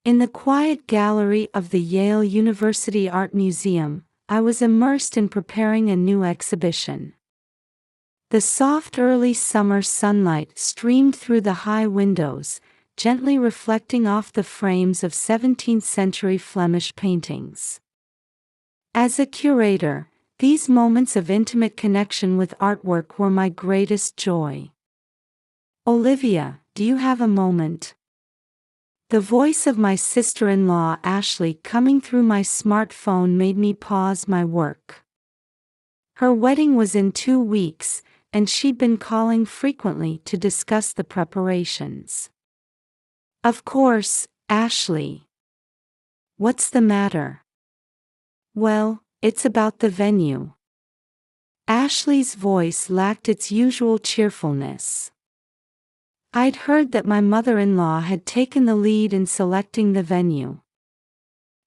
In the quiet gallery of the Yale University Art Museum, I was immersed in preparing a new exhibition. The soft early summer sunlight streamed through the high windows, gently reflecting off the frames of 17th-century Flemish paintings. As a curator, these moments of intimate connection with artwork were my greatest joy. "Olivia, do you have a moment?" The voice of my sister-in-law Ashley coming through my smartphone made me pause my work. Her wedding was in 2 weeks, and she'd been calling frequently to discuss the preparations. "Of course, Ashley. What's the matter?" "Well, it's about the venue." Ashley's voice lacked its usual cheerfulness. I'd heard that my mother-in-law had taken the lead in selecting the venue.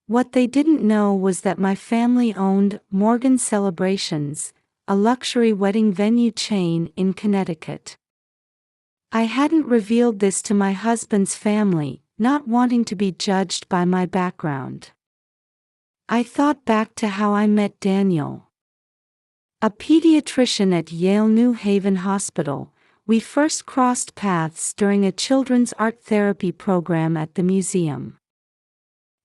What they didn't know was that my family owned Morgan Celebrations, a luxury wedding venue chain in Connecticut. I hadn't revealed this to my husband's family, not wanting to be judged by my background. I thought back to how I met Daniel, a pediatrician at Yale New Haven Hospital. We first crossed paths during a children's art therapy program at the museum.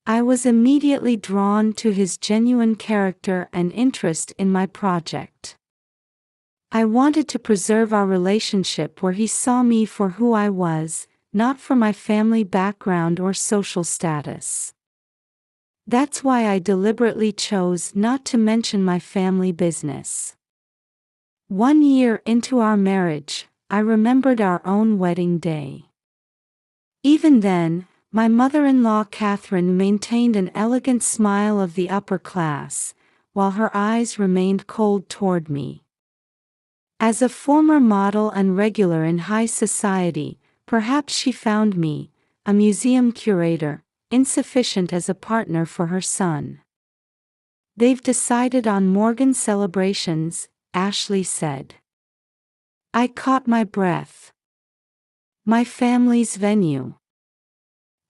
I was immediately drawn to his genuine character and interest in my project. I wanted to preserve our relationship where he saw me for who I was, not for my family background or social status. That's why I deliberately chose not to mention my family business. 1 year into our marriage, I remembered our own wedding day. Even then, my mother-in-law Catherine maintained an elegant smile of the upper class, while her eyes remained cold toward me. As a former model and regular in high society, perhaps she found me, a museum curator, insufficient as a partner for her son. "They've decided on Morgan Celebrations," Ashley said. I caught my breath. My family's venue.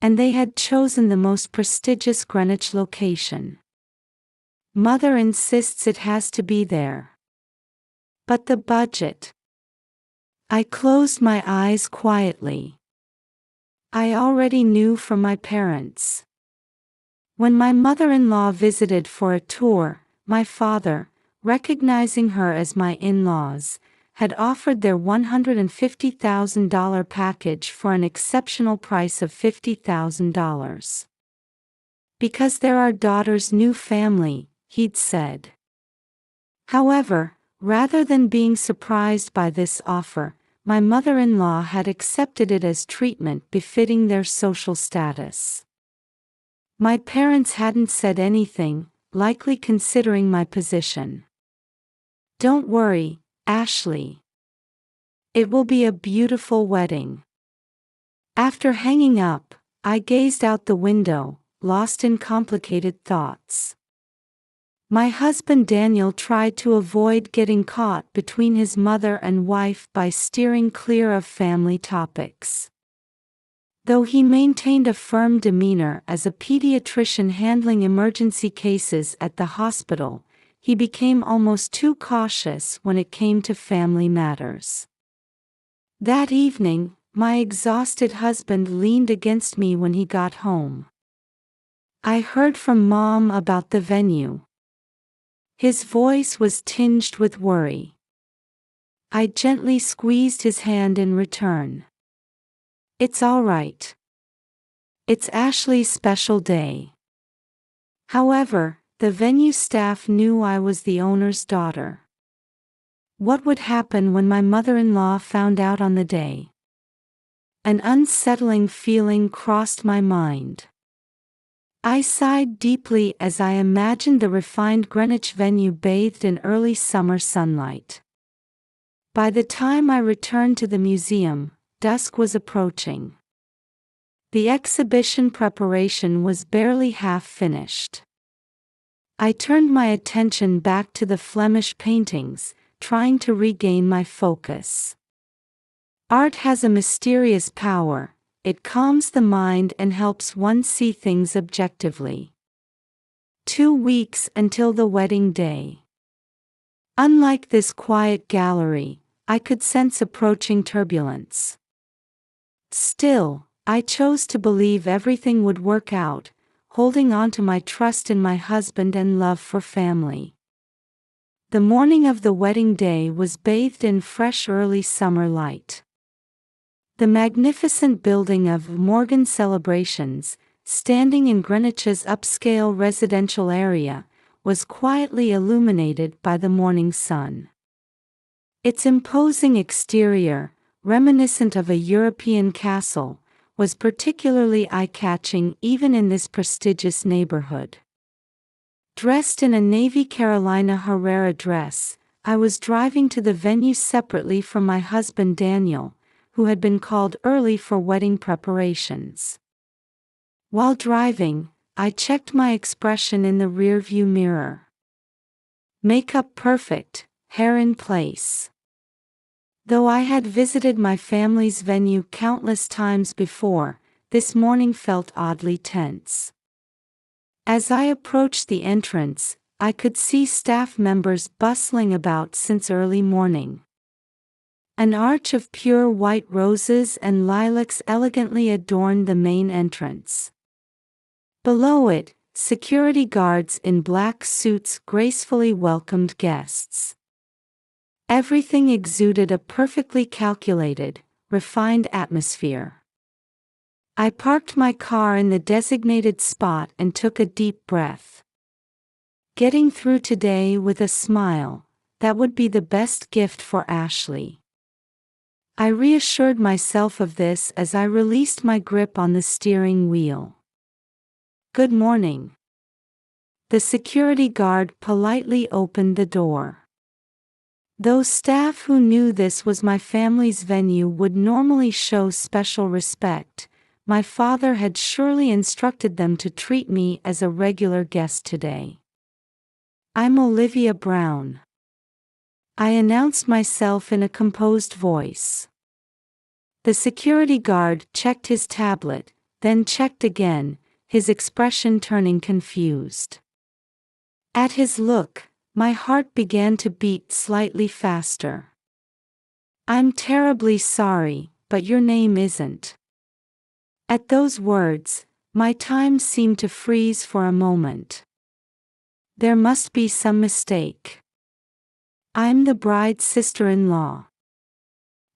And they had chosen the most prestigious Greenwich location. "Mother insists it has to be there." "But the budget." I closed my eyes quietly. I already knew from my parents. When my mother-in-law visited for a tour, my father, recognizing her as my in-laws, had offered their $150,000 package for an exceptional price of $50,000. "Because they're our daughter's new family," he'd said. However, rather than being surprised by this offer, my mother-in-law had accepted it as treatment befitting their social status. My parents hadn't said anything, likely considering my position. "Don't worry, Ashley. It will be a beautiful wedding." After hanging up, I gazed out the window, lost in complicated thoughts. My husband Daniel tried to avoid getting caught between his mother and wife by steering clear of family topics. Though he maintained a firm demeanor as a pediatrician handling emergency cases at the hospital, he became almost too cautious when it came to family matters. That evening, my exhausted husband leaned against me when he got home. "I heard from Mom about the venue." His voice was tinged with worry. I gently squeezed his hand in return. "It's all right. It's Ashley's special day." However, the venue staff knew I was the owner's daughter. What would happen when my mother-in-law found out on the day? An unsettling feeling crossed my mind. I sighed deeply as I imagined the refined Greenwich venue bathed in early summer sunlight. By the time I returned to the museum, dusk was approaching. The exhibition preparation was barely half finished. I turned my attention back to the Flemish paintings, trying to regain my focus. Art has a mysterious power, it calms the mind and helps one see things objectively. 2 weeks until the wedding day. Unlike this quiet gallery, I could sense approaching turbulence. Still, I chose to believe everything would work out, holding on to my trust in my husband and love for family. The morning of the wedding day was bathed in fresh early summer light. The magnificent building of Morgan Celebrations, standing in Greenwich's upscale residential area, was quietly illuminated by the morning sun. Its imposing exterior, reminiscent of a European castle, was particularly eye-catching even in this prestigious neighborhood. Dressed in a navy Carolina Herrera dress, I was driving to the venue separately from my husband Daniel, who had been called early for wedding preparations. While driving, I checked my expression in the rearview mirror. Makeup perfect, hair in place. Though I had visited my family's venue countless times before, this morning felt oddly tense. As I approached the entrance, I could see staff members bustling about since early morning. An arch of pure white roses and lilacs elegantly adorned the main entrance. Below it, security guards in black suits gracefully welcomed guests. Everything exuded a perfectly calculated, refined atmosphere. I parked my car in the designated spot and took a deep breath. Getting through today with a smile, that would be the best gift for Ashley. I reassured myself of this as I released my grip on the steering wheel. "Good morning." The security guard politely opened the door. Though staff who knew this was my family's venue would normally show special respect, my father had surely instructed them to treat me as a regular guest today. "I'm Olivia Brown," I announced myself in a composed voice. The security guard checked his tablet, then checked again, his expression turning confused. At his look, my heart began to beat slightly faster. "I'm terribly sorry, but your name isn't." At those words, my time seemed to freeze for a moment. There must be some mistake. "I'm the bride's sister-in-law."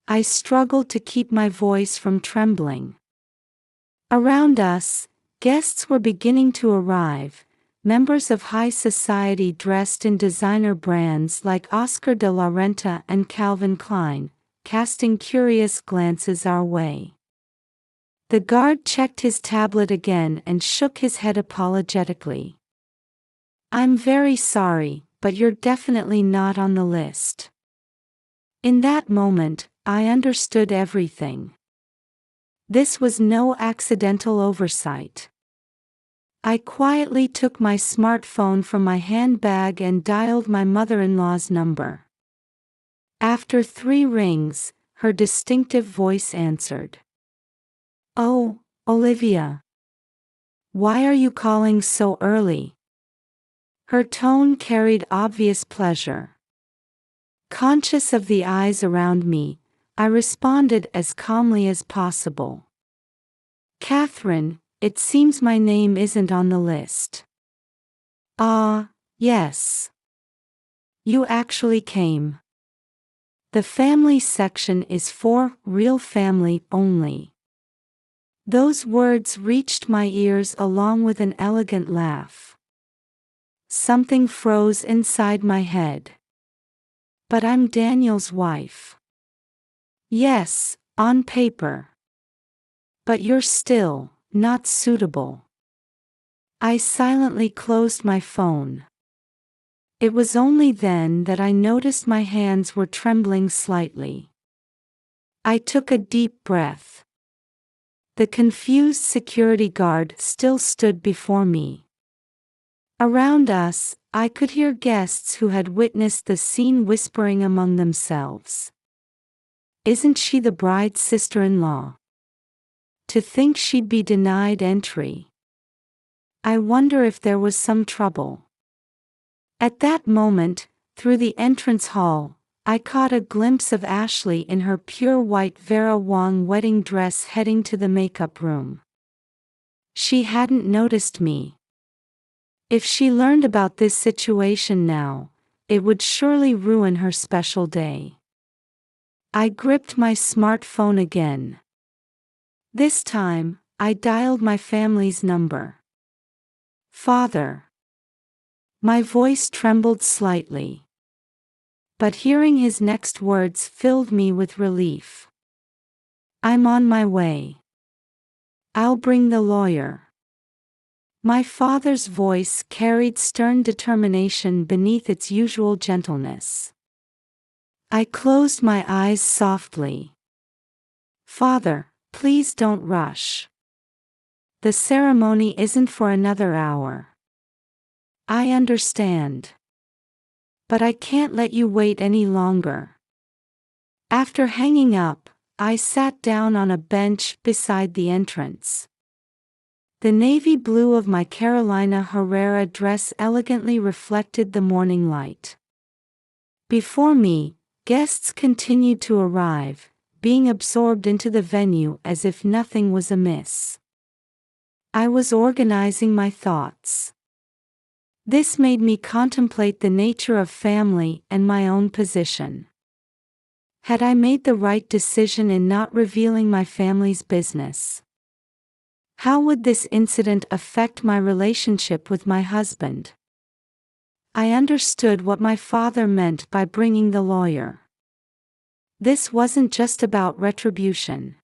I struggled to keep my voice from trembling. Around us, guests were beginning to arrive, members of high society dressed in designer brands like Oscar de la Renta and Calvin Klein, casting curious glances our way. The guard checked his tablet again and shook his head apologetically. "I'm very sorry, but you're definitely not on the list." In that moment, I understood everything. This was no accidental oversight. I quietly took my smartphone from my handbag and dialed my mother-in-law's number. After 3 rings, her distinctive voice answered. "Oh, Olivia. Why are you calling so early?" Her tone carried obvious pleasure. Conscious of the eyes around me, I responded as calmly as possible. "Catherine, it seems my name isn't on the list." "Ah, yes. You actually came. The family section is for real family only." Those words reached my ears along with an elegant laugh. Something froze inside my head. "But I'm Daniel's wife." "Yes, on paper. But you're still not suitable." I silently closed my phone. It was only then that I noticed my hands were trembling slightly. I took a deep breath. The confused security guard still stood before me. Around us, I could hear guests who had witnessed the scene whispering among themselves. "Isn't she the bride's sister-in-law? To think she'd be denied entry. I wonder if there was some trouble. At that moment, through the entrance hall, I caught a glimpse of Ashley in her pure white Vera Wang wedding dress heading to the makeup room. She hadn't noticed me. If she learned about this situation now, it would surely ruin her special day. I gripped my smartphone again. This time, I dialed my family's number. "Father." My voice trembled slightly. But hearing his next words filled me with relief. "I'm on my way. I'll bring the lawyer." My father's voice carried stern determination beneath its usual gentleness. I closed my eyes softly. "Father, please don't rush. The ceremony isn't for another hour." "I understand. But I can't let you wait any longer." After hanging up, I sat down on a bench beside the entrance. The navy blue of my Carolina Herrera dress elegantly reflected the morning light. Before me, guests continued to arrive, being absorbed into the venue as if nothing was amiss. I was organizing my thoughts. This made me contemplate the nature of family and my own position. Had I made the right decision in not revealing my family's business? How would this incident affect my relationship with my husband? I understood what my father meant by bringing the lawyer. This wasn't just about retribution.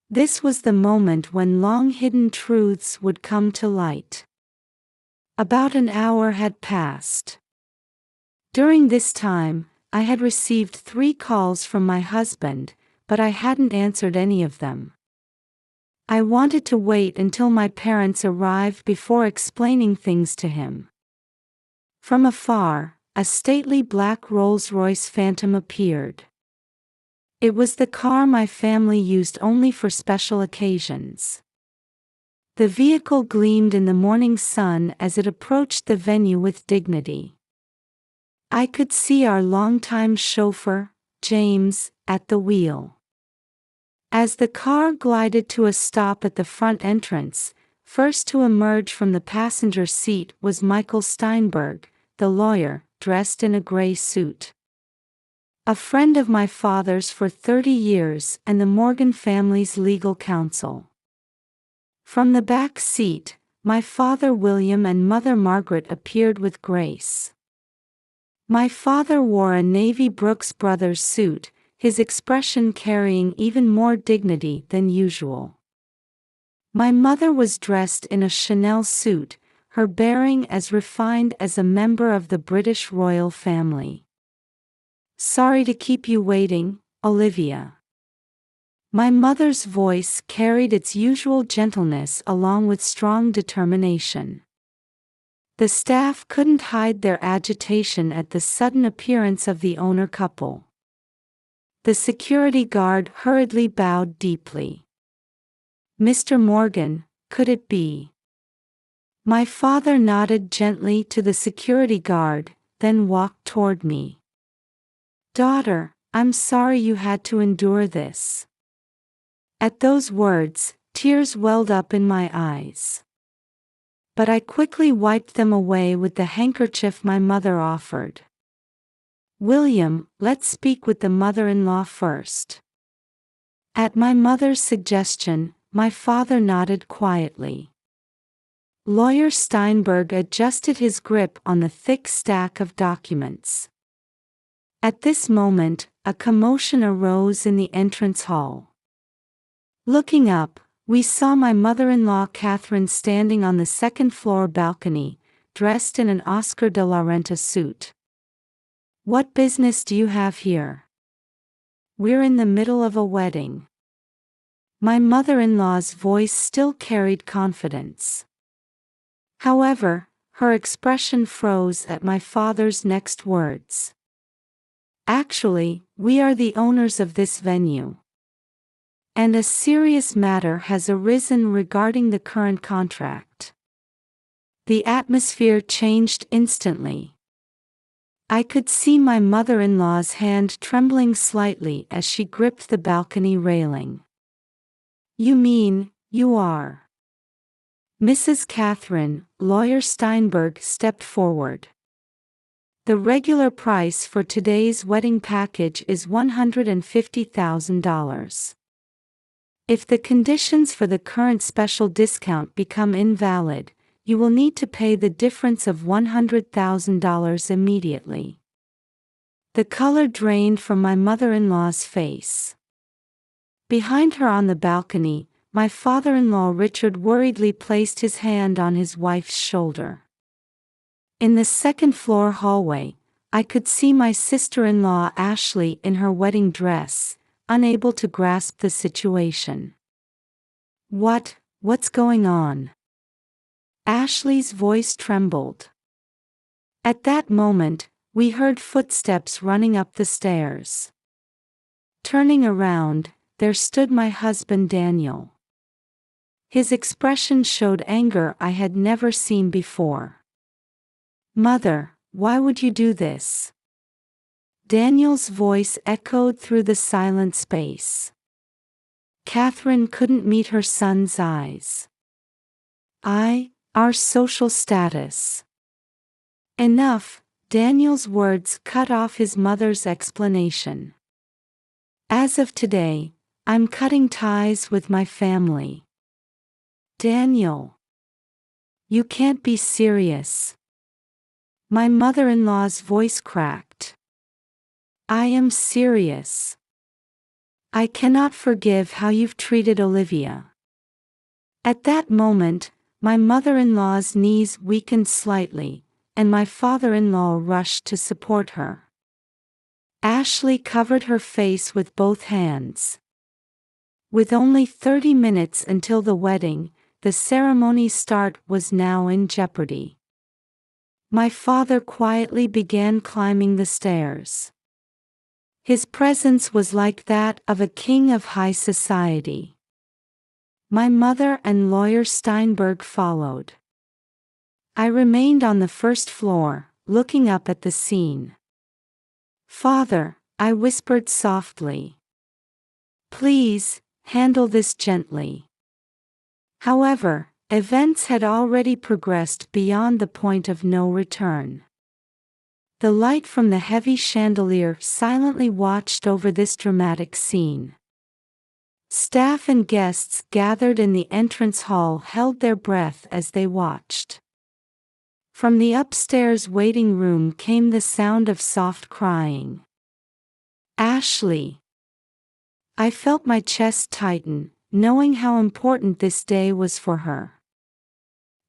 This was the moment when long-hidden truths would come to light. About an hour had passed. During this time, I had received 3 calls from my husband, but I hadn't answered any of them. I wanted to wait until my parents arrived before explaining things to him. From afar, a stately black Rolls-Royce Phantom appeared. It was the car my family used only for special occasions. The vehicle gleamed in the morning sun as it approached the venue with dignity. I could see our longtime chauffeur, James, at the wheel. As the car glided to a stop at the front entrance, first to emerge from the passenger seat was Michael Steinberg, the lawyer, dressed in a gray suit. A friend of my father's for 30 years and the Morgan family's legal counsel. From the back seat, my father William and mother Margaret appeared with grace. My father wore a navy Brooks Brothers suit, his expression carrying even more dignity than usual. My mother was dressed in a Chanel suit, her bearing as refined as a member of the British royal family. "Sorry to keep you waiting, Olivia." My mother's voice carried its usual gentleness along with strong determination. The staff couldn't hide their agitation at the sudden appearance of the owner couple. The security guard hurriedly bowed deeply. "Mr. Morgan, could it be?" My father nodded gently to the security guard, then walked toward me. "Daughter, I'm sorry you had to endure this." At those words, tears welled up in my eyes. But I quickly wiped them away with the handkerchief my mother offered. "William, let's speak with the mother-in-law first." At my mother's suggestion, my father nodded quietly. Lawyer Steinberg adjusted his grip on the thick stack of documents. At this moment, a commotion arose in the entrance hall. Looking up, we saw my mother-in-law Catherine standing on the second-floor balcony, dressed in an Oscar de la Renta suit. "What business do you have here? We're in the middle of a wedding." My mother-in-law's voice still carried confidence. However, her expression froze at my father's next words. "Actually, we are the owners of this venue." and a serious matter has arisen regarding the current contract." The atmosphere changed instantly. I could see my mother-in-law's hand trembling slightly as she gripped the balcony railing. "You mean, you are—" Mrs. Catherine, Lawyer Steinberg stepped forward. "The regular price for today's wedding package is $150,000. If the conditions for the current special discount become invalid, you will need to pay the difference of $100,000 immediately." The color drained from my mother-in-law's face. Behind her on the balcony, my father-in-law Richard worriedly placed his hand on his wife's shoulder. In the second-floor hallway, I could see my sister-in-law Ashley in her wedding dress, unable to grasp the situation. What's going on?" Ashley's voice trembled. At that moment, we heard footsteps running up the stairs. Turning around, there stood my husband Daniel. His expression showed anger I had never seen before. "Mother, why would you do this?" Daniel's voice echoed through the silent space. Catherine couldn't meet her son's eyes. Our social status." "Enough," Daniel's words cut off his mother's explanation. "As of today, I'm cutting ties with my family." "Daniel, you can't be serious." My mother-in-law's voice cracked. "I am serious. I cannot forgive how you've treated Olivia." At that moment, my mother-in-law's knees weakened slightly, and my father-in-law rushed to support her. Ashley covered her face with both hands. With only 30 minutes until the wedding, the ceremony's start was now in jeopardy. My father quietly began climbing the stairs. His presence was like that of a king of high society. My mother and Lawyer Steinberg followed. I remained on the first floor, looking up at the scene. "Father," I whispered softly, "please, handle this gently." However, events had already progressed beyond the point of no return. The light from the heavy chandelier silently watched over this dramatic scene. Staff and guests gathered in the entrance hall held their breath as they watched. From the upstairs waiting room came the sound of soft crying. "Ashley." I felt my chest tighten, knowing how important this day was for her.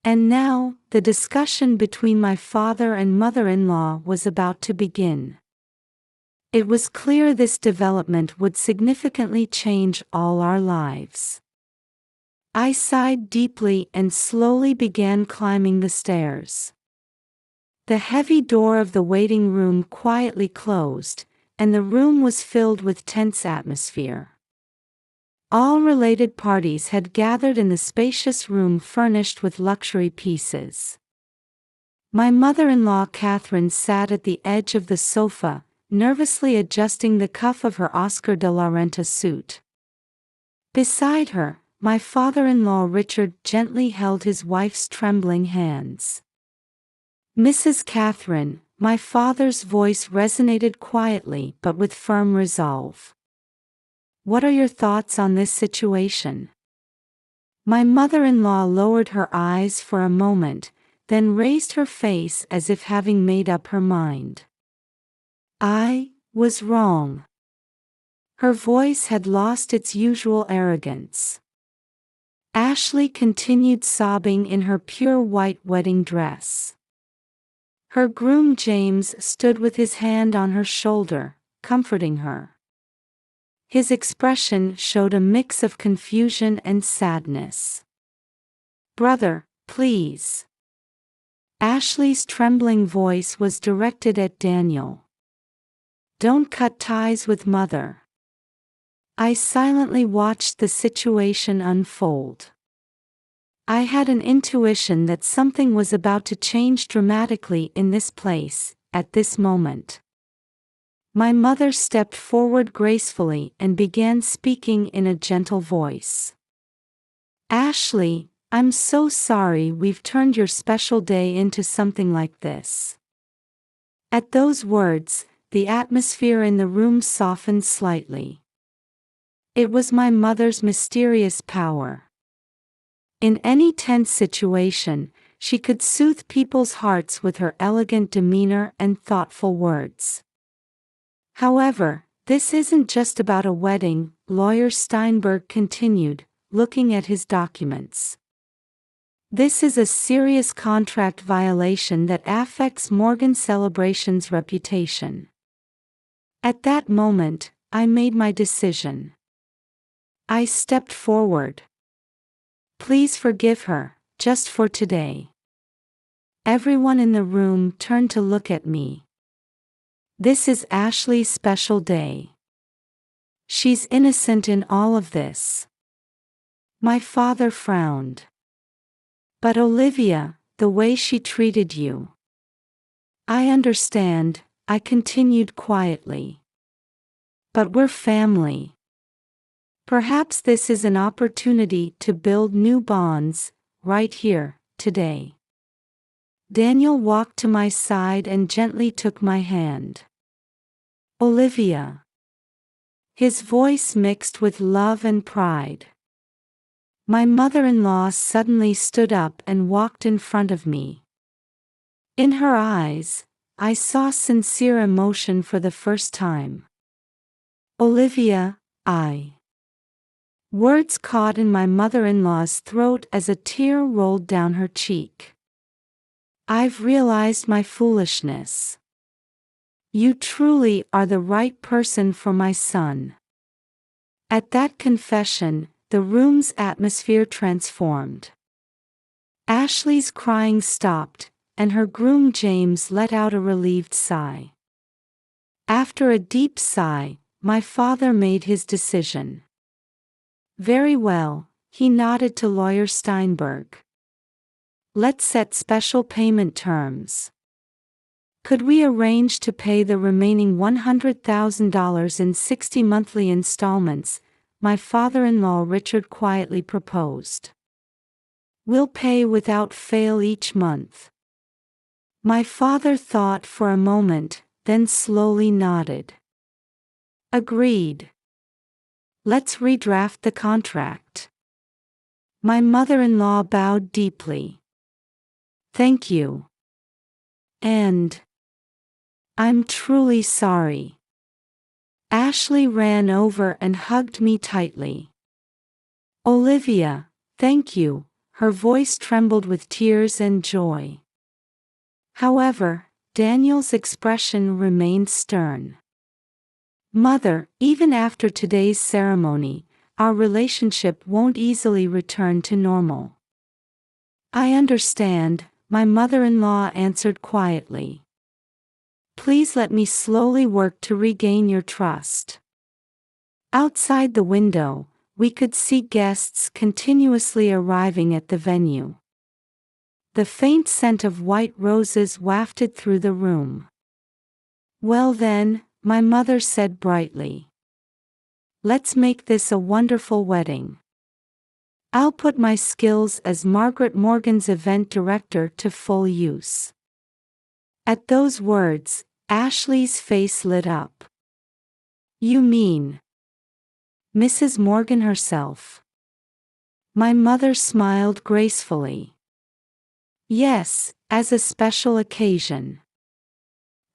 And now, the discussion between my father and mother-in-law was about to begin. It was clear this development would significantly change all our lives. I sighed deeply and slowly began climbing the stairs. The heavy door of the waiting room quietly closed, and the room was filled with tense atmosphere. All related parties had gathered in the spacious room furnished with luxury pieces. My mother-in-law Catherine sat at the edge of the sofa, nervously adjusting the cuff of her Oscar de la Renta suit. Beside her, my father-in-law Richard gently held his wife's trembling hands. "Mrs. Catherine," my father's voice resonated quietly but with firm resolve. "What are your thoughts on this situation?" My mother-in-law lowered her eyes for a moment, then raised her face as if having made up her mind. "I was wrong." Her voice had lost its usual arrogance. Ashley continued sobbing in her pure white wedding dress. Her groom James stood with his hand on her shoulder, comforting her. His expression showed a mix of confusion and sadness. "Brother, please." Ashley's trembling voice was directed at Daniel. "Don't cut ties with Mother." I silently watched the situation unfold. I had an intuition that something was about to change dramatically in this place, at this moment. My mother stepped forward gracefully and began speaking in a gentle voice. "Ashley, I'm so sorry we've turned your special day into something like this." At those words, the atmosphere in the room softened slightly. It was my mother's mysterious power. In any tense situation, she could soothe people's hearts with her elegant demeanor and thoughtful words. However, this isn't just about a wedding, Lawyer Steinberg continued, looking at his documents. This is a serious contract violation that affects Morgan Celebration's reputation. At that moment, I made my decision. I stepped forward. "Please forgive her, just for today." Everyone in the room turned to look at me. This is Ashley's special day. She's innocent in all of this. My father frowned. "But Olivia, the way she treated you." "I understand," I continued quietly. "But we're family. Perhaps this is an opportunity to build new bonds, right here, today." Daniel walked to my side and gently took my hand. "Olivia." His voice mixed with love and pride. My mother-in-law suddenly stood up and walked in front of me. In her eyes, I saw sincere emotion for the first time. "Olivia, Words caught in my mother-in-law's throat as a tear rolled down her cheek. "I've realized my foolishness. You truly are the right person for my son." At that confession, the room's atmosphere transformed. Ashley's crying stopped, and her groom James let out a relieved sigh. After a deep sigh, my father made his decision. "Very well," he nodded to Lawyer Steinberg. "Let's set special payment terms. Could we arrange to pay the remaining $100,000 in 60 monthly installments?" my father-in-law Richard quietly proposed. "We'll pay without fail each month." My father thought for a moment, then slowly nodded. "Agreed. Let's redraft the contract." My mother-in-law bowed deeply. "Thank you. And I'm truly sorry." Ashley ran over and hugged me tightly. "Olivia, thank you," her voice trembled with tears and joy. However, Daniel's expression remained stern. "Mother, even after today's ceremony, our relationship won't easily return to normal." "I understand," my mother-in-law answered quietly. "Please let me slowly work to regain your trust." Outside the window, we could see guests continuously arriving at the venue. The faint scent of white roses wafted through the room. "Well then," my mother said brightly. "Let's make this a wonderful wedding. I'll put my skills as Margaret Morgan's event director to full use." At those words, Ashley's face lit up. "You mean Mrs. Morgan herself?" My mother smiled gracefully. "Yes, as a special occasion."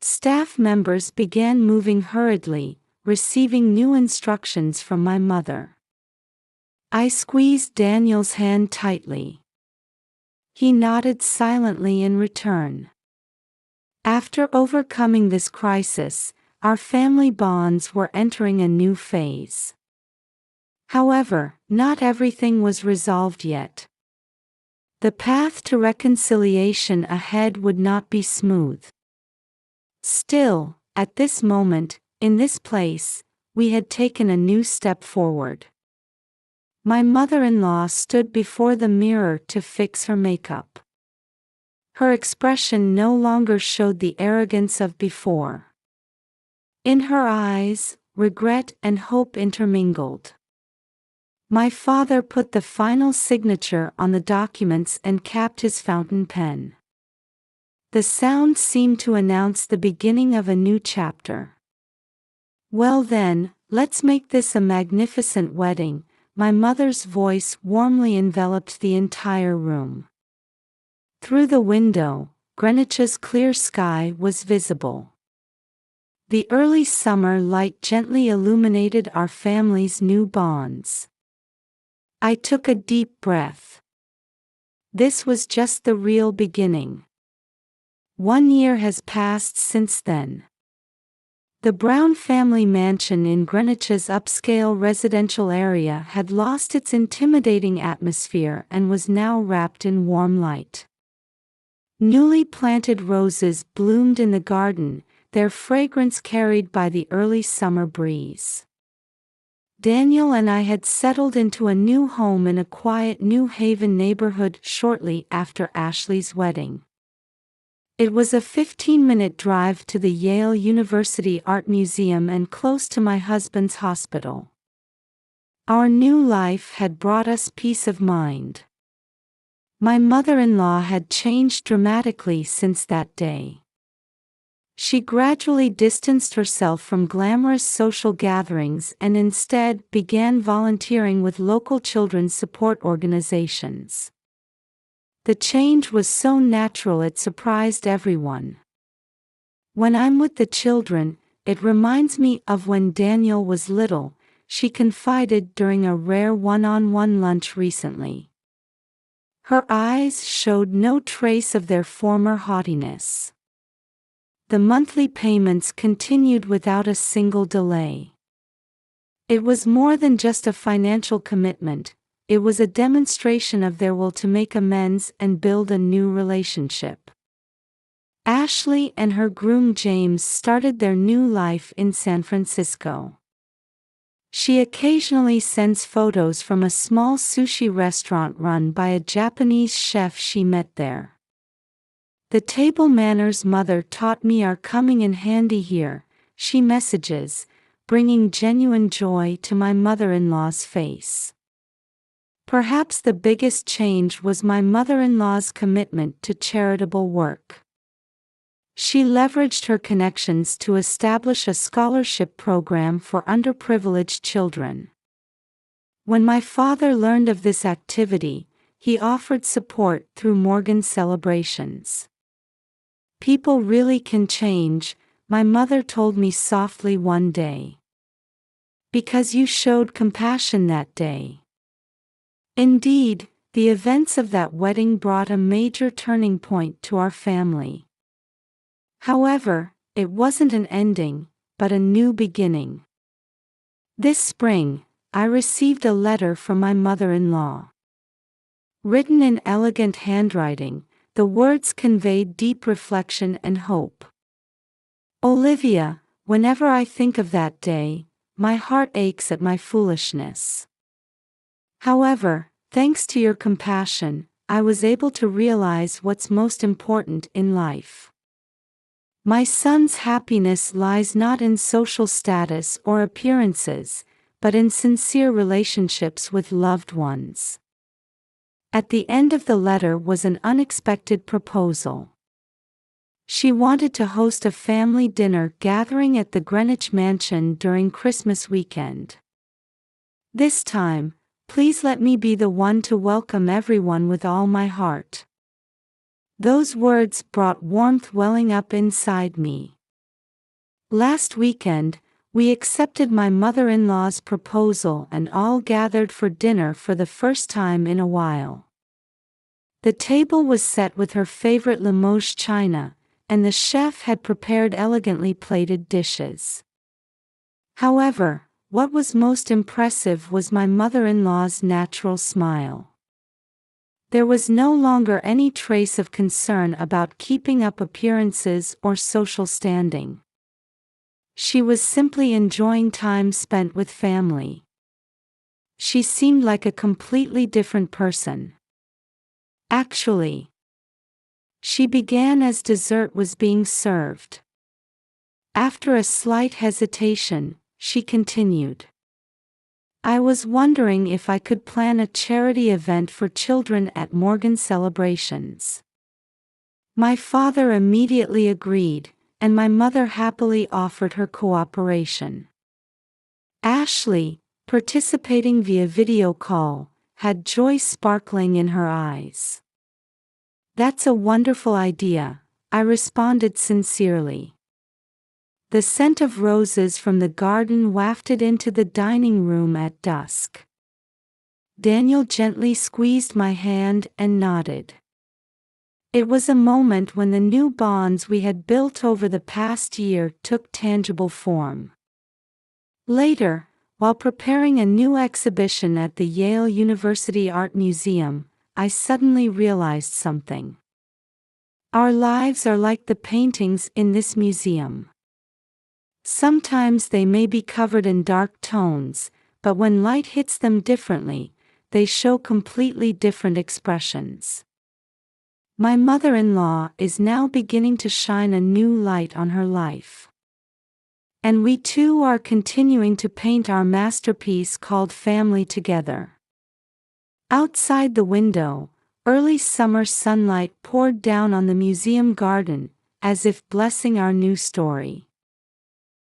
Staff members began moving hurriedly, receiving new instructions from my mother. I squeezed Daniel's hand tightly. He nodded silently in return. After overcoming this crisis, our family bonds were entering a new phase. However, not everything was resolved yet. The path to reconciliation ahead would not be smooth. Still, at this moment, in this place, we had taken a new step forward. My mother-in-law stood before the mirror to fix her makeup. Her expression no longer showed the arrogance of before. In her eyes, regret and hope intermingled. My father put the final signature on the documents and capped his fountain pen. The sound seemed to announce the beginning of a new chapter. "Well then, let's make this a magnificent wedding," my mother's voice warmly enveloped the entire room. Through the window, Greenwich's clear sky was visible. The early summer light gently illuminated our family's new bonds. I took a deep breath. This was just the real beginning. 1 year has passed since then. The Brown family mansion in Greenwich's upscale residential area had lost its intimidating atmosphere and was now wrapped in warm light. Newly planted roses bloomed in the garden, their fragrance carried by the early summer breeze. Daniel and I had settled into a new home in a quiet New Haven neighborhood shortly after Ashley's wedding. It was a 15-minute drive to the Yale University Art Museum and close to my husband's hospital. Our new life had brought us peace of mind. My mother-in-law had changed dramatically since that day. She gradually distanced herself from glamorous social gatherings and instead began volunteering with local children's support organizations. The change was so natural it surprised everyone. "When I'm with the children, it reminds me of when Daniel was little," she confided during a rare one-on-one lunch recently. Her eyes showed no trace of their former haughtiness. The monthly payments continued without a single delay. It was more than just a financial commitment. It was a demonstration of their will to make amends and build a new relationship. Ashley and her groom James started their new life in San Francisco. She occasionally sends photos from a small sushi restaurant run by a Japanese chef she met there. "The table manners Mother taught me are coming in handy here," she messages, bringing genuine joy to my mother-in-law's face. Perhaps the biggest change was my mother-in-law's commitment to charitable work. She leveraged her connections to establish a scholarship program for underprivileged children. When my father learned of this activity, he offered support through Morgan celebrations. "People really can change," my mother told me softly one day. "Because you showed compassion that day." Indeed, the events of that wedding brought a major turning point to our family. However, it wasn't an ending, but a new beginning. This spring, I received a letter from my mother-in-law. Written in elegant handwriting, the words conveyed deep reflection and hope. "Olivia, whenever I think of that day, my heart aches at my foolishness. However, thanks to your compassion, I was able to realize what's most important in life. My son's happiness lies not in social status or appearances, but in sincere relationships with loved ones." At the end of the letter was an unexpected proposal. She wanted to host a family dinner gathering at the Greenwich Mansion during Christmas weekend. "This time, please let me be the one to welcome everyone with all my heart." Those words brought warmth welling up inside me. Last weekend, we accepted my mother-in-law's proposal and all gathered for dinner for the first time in a while. The table was set with her favorite Limoges china, and the chef had prepared elegantly plated dishes. However, what was most impressive was my mother-in-law's natural smile. There was no longer any trace of concern about keeping up appearances or social standing. She was simply enjoying time spent with family. She seemed like a completely different person. Actually, she began as dessert was being served. After a slight hesitation, she continued. I was wondering if I could plan a charity event for children at Morgan celebrations. My father immediately agreed, and my mother happily offered her cooperation. Ashley, participating via video call, had joy sparkling in her eyes. That's a wonderful idea, I responded sincerely. The scent of roses from the garden wafted into the dining room at dusk. Daniel gently squeezed my hand and nodded. It was a moment when the new bonds we had built over the past year took tangible form. Later, while preparing a new exhibition at the Yale University Art Museum, I suddenly realized something. Our lives are like the paintings in this museum. Sometimes they may be covered in dark tones, but when light hits them differently, they show completely different expressions. My mother-in-law is now beginning to shine a new light on her life. And we too are continuing to paint our masterpiece called Family together. Outside the window, early summer sunlight poured down on the museum garden, as if blessing our new story.